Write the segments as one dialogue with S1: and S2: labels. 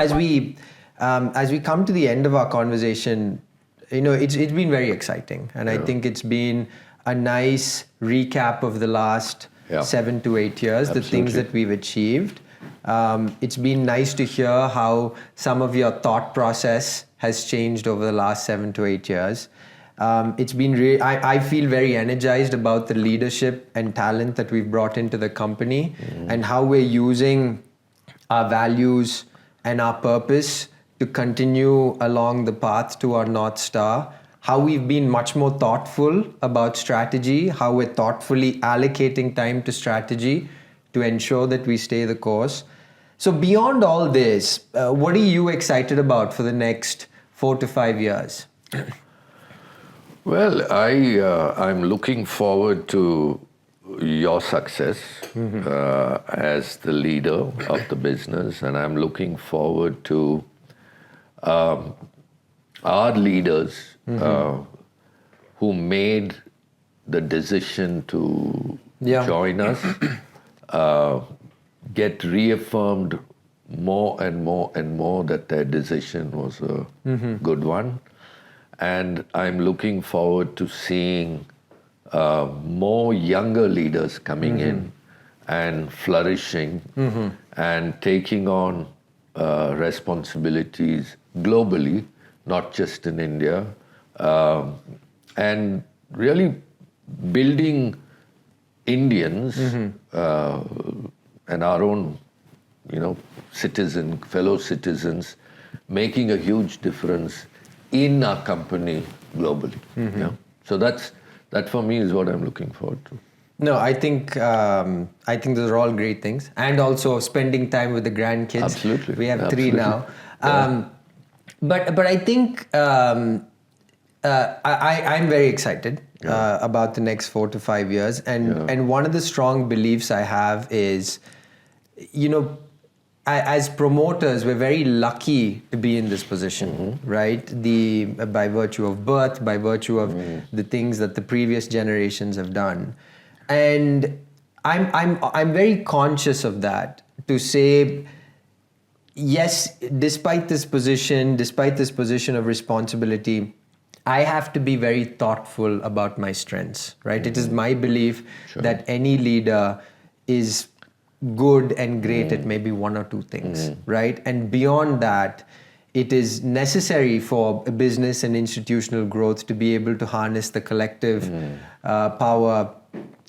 S1: as we come to the end of our conversation, it's been very exciting, and I think it's been a nice recap of the last 7 to 8 years,
S2: Absolutely.
S1: the things that we've achieved. It's been nice to hear how some of your thought process has changed over the last 7 to 8 years. It's been I feel very energized about the leadership and talent that we've brought into the company, and how we're using our values and our purpose to continue along the path to our North Star. How we've been much more thoughtful about strategy, how we're thoughtfully allocating time to strategy to ensure that we stay the course. So beyond all this, what are you excited about for the next 4 to 5 years?
S2: Well, I'm looking forward to your success as the leader of the business, and I'm looking forward to our leaders who made the decision to join us get reaffirmed more and more that their decision was a good one. And I'm looking forward to seeing more younger leaders coming in and flourishing and taking on responsibilities globally, not just in India, and really building Indians and our own, fellow citizens, making a huge difference in our company globally. So that for me is what I'm looking forward to.
S1: No, I think those are all great things, and also spending time with the grandkids.
S2: Absolutely,
S1: we have 3 now.
S2: Yeah.
S1: But I think I'm very excited about the next 4 to 5 years, and one of the strong beliefs I have is, as promoters, we're very lucky to be in this position, right? By virtue of birth, by virtue of the things that the previous generations have done, and I'm very conscious of that, to say, yes, despite this position of responsibility, I have to be very thoughtful about my strengths, right? It is my belief that any leader is good and great at maybe 1 or 2 things, right? And beyond that, it is necessary for business and institutional growth to be able to harness the collective power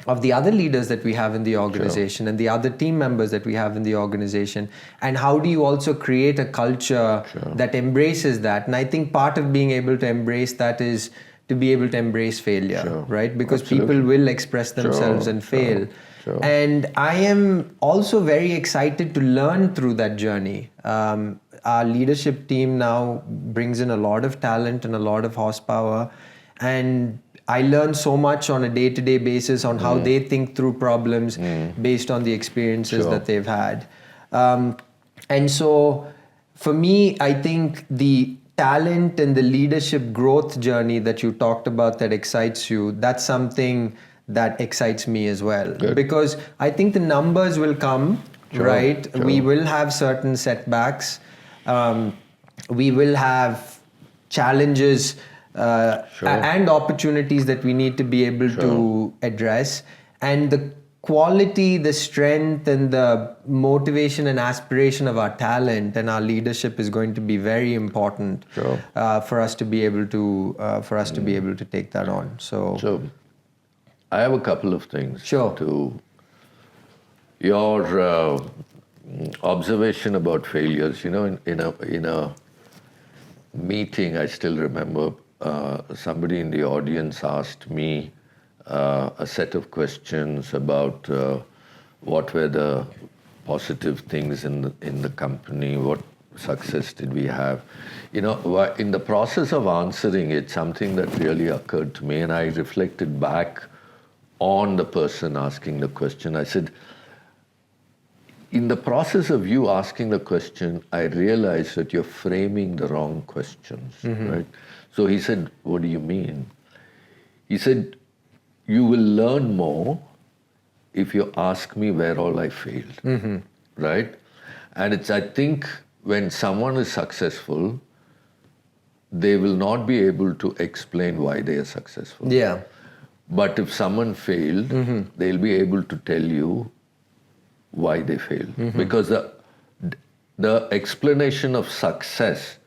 S1: of the other leaders that we have in the organization and the other team members that we have in the organization. And how do you also create a culture that embraces that? And I think part of being able to embrace that is to be able to embrace failure, right? Because people will express themselves and fail. And I am also very excited to learn through that journey. Our leadership team now brings in a lot of talent and a lot of horsepower, and I learn so much on a day-to-day basis on how they think through problems based on the experiences that they've had. And so for me, I think the talent and the leadership growth journey that you talked about that excites you, that's something that excites me as well.
S2: Good.
S1: Because I think the numbers will come, right?
S2: Sure.
S1: We will have certain setbacks. We will have challenges and opportunities that we need to be able to address. And the quality, the strength, and the motivation and aspiration of our talent and our leadership is going to be very important for us to be able to take that on. So
S2: I have a couple of things to your observation about failures. In a meeting, I still remember somebody in the audience asked me a set of questions about what were the positive things in the company, what success did we have. In the process of answering it, something that really occurred to me, and I reflected back on the person asking the question. I said, in the process of you asking the question, I realized that you're framing the wrong questions, right? So he said, what do you mean? He said, you will learn more if you ask me where all I failed, right? And I think when someone is successful, they will not be able to explain why they are successful.
S1: Yeah.
S2: But if someone failed, they'll be able to tell you why they failed. Because the explanation of success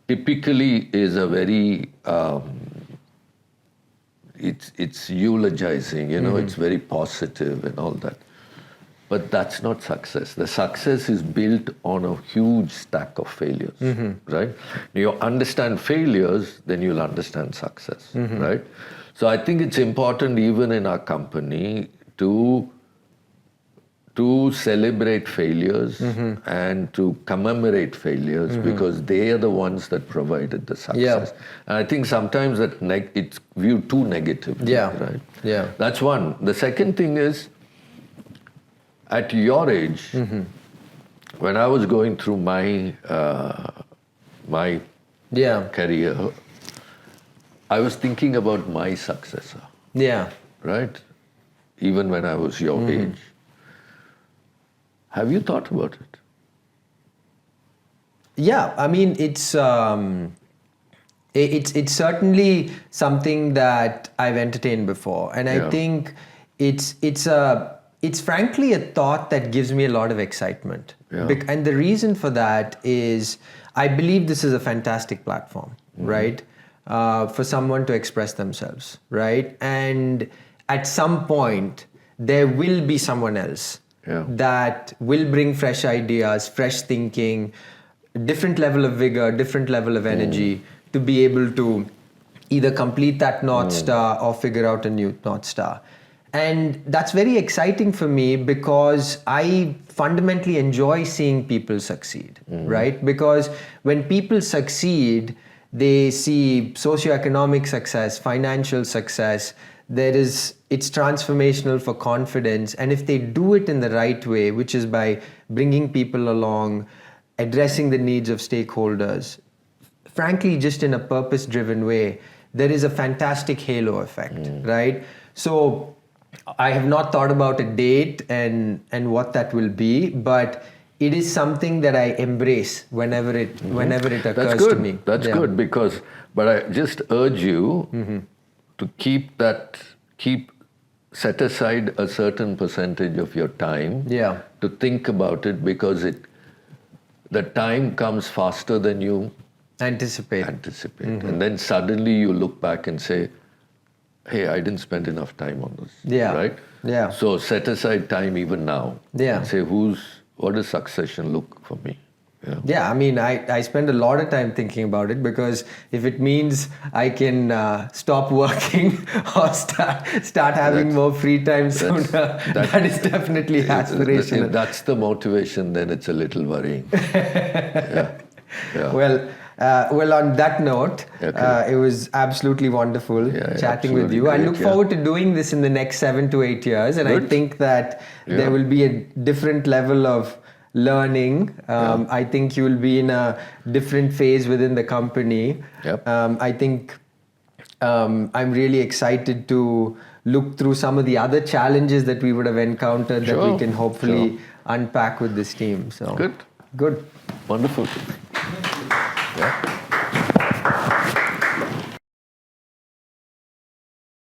S2: typically is a very, it's eulogizing, it's very positive and all that. But that's not success. The success is built on a huge stack of failures, right? You understand failures, then you'll understand success, right? So I think it's important even in our company to celebrate failures and to commemorate failures because they are the ones that provided the success.
S1: Yeah.
S2: And I think sometimes that it's viewed too negatively, right?
S1: Yeah.
S2: That's one. The second thing is, at your age, when I was going through my career, I was thinking about my successor.
S1: Yeah.
S2: Right? Even when I was your age. Have you thought about it?
S1: Yeah, I mean, it's certainly something that I've entertained before, and I think it's frankly a thought that gives me a lot of excitement.
S2: Yeah.
S1: And the reason for that is I believe this is a fantastic platform, right? For someone to express themselves, right? And at some point, there will be someone else that will bring fresh ideas, fresh thinking, different level of vigor, different level of energy to be able to either complete that North Star or figure out a new North Star. And that's very exciting for me because I fundamentally enjoy seeing people succeed, right? Because when people succeed, they see socioeconomic success, financial success. It's transformational for confidence. And if they do it in the right way, which is by bringing people along, addressing the needs of stakeholders, frankly, just in a purpose-driven way, there is a fantastic halo effect, right? So I have not thought about a date and what that will be, but it is something that I embrace whenever it occurs to me.
S2: That's good but I just urge you to set aside a certain percentage of your time to think about it because the time comes faster than you
S1: anticipate.
S2: And then suddenly you look back and say, hey, I didn't spend enough time on this. Right?
S1: Yeah.
S2: So set aside time even now. And say, what does succession look for me?
S1: Yeah, I mean, I spend a lot of time thinking about it because if it means I can stop working or start having more free time sooner, that is definitely aspirational.
S2: If that's the motivation, then it's a little worrying.
S1: Well, on that note, it was absolutely wonderful chatting with you. I look forward to doing this in the next 7 to 8 years, and I think that there will be a different level of learning. I think you will be in a different phase within the company. I think I'm really excited to look through some of the other challenges that we would have encountered that we can hopefully unpack with this team. So
S2: Good.
S1: Good.
S2: Wonderful. Yeah.